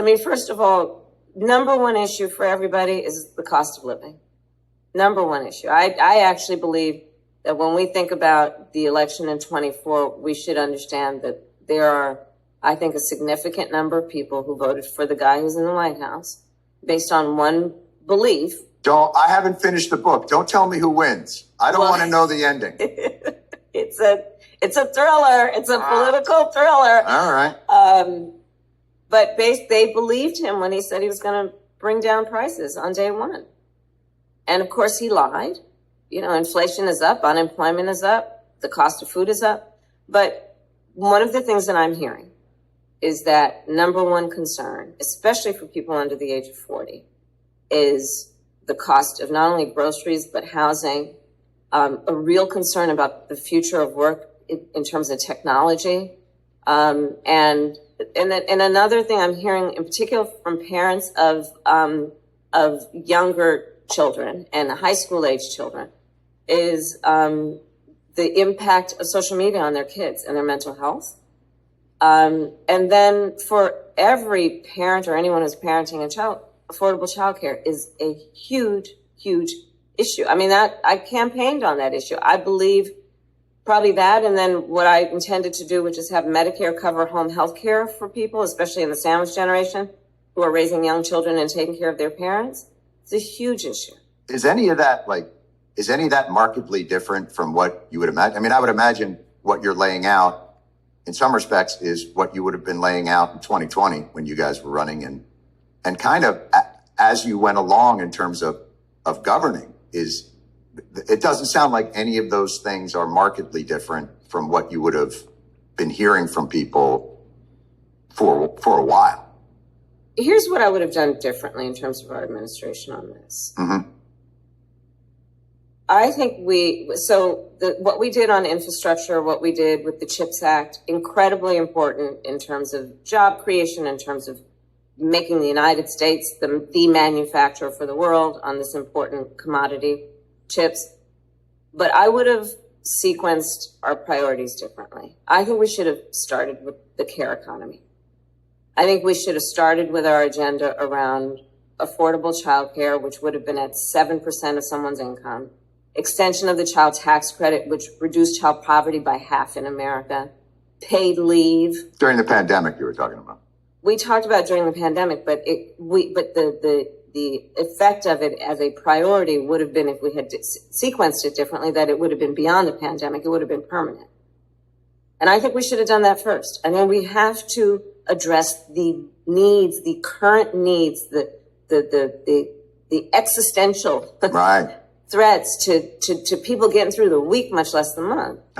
I mean, first of all, number one issue for everybody is the cost of living. Number one issue. I actually believe that when we think about the election in 24, we should understand that there are, I think, a significant number of people who voted for the guy who's in the White House based on one belief. I haven't finished the book. Don't tell me who wins. I don't want to know the ending. It's a thriller. It's a political thriller. All right. But they believed him when he said he was going to bring down prices on day one. And of course he lied. You know, inflation is up, unemployment is up, the cost of food is up. But one of the things that I'm hearing is that number one concern, especially for people under the age of 40, is the cost of not only groceries, but housing, a real concern about the future of work in terms of technology. And another thing I'm hearing in particular from parents of younger children and high school age children is the impact of social media on their kids and their mental health. And then for every parent or anyone who's parenting a child, affordable childcare is a huge, huge issue. I mean, I campaigned on that issue. I believe probably that, and then what I intended to do, which is have Medicare cover home health care for people, especially in the sandwich generation, who are raising young children and taking care of their parents. It's a huge issue. Is any of that markedly different from what you would imagine? I mean, I would imagine what you're laying out in some respects is what you would have been laying out in 2020 when you guys were running, and kind of as you went along in terms of governing. It doesn't sound like any of those things are markedly different from what you would have been hearing from people for a while. Here's what I would have done differently in terms of our administration on this. Mm-hmm. I think what we did on infrastructure, what we did with the CHIPS Act, incredibly important in terms of job creation, in terms of making the United States the manufacturer for the world on this important commodity, chips. But I would have sequenced our priorities differently. I think we should have started with the care economy. I think we should have started with our agenda around affordable childcare, which would have been at 7% of someone's income, extension of the child tax credit, which reduced child poverty by half in America, paid leave. During the pandemic you were talking about. We talked about during the pandemic, but the effect of it as a priority would have been, if we had sequenced it differently, that it would have been beyond the pandemic. It would have been permanent. And I think we should have done that first. And then we have to address the needs, the current needs, the existential right. threats to people getting through the week, much less the month.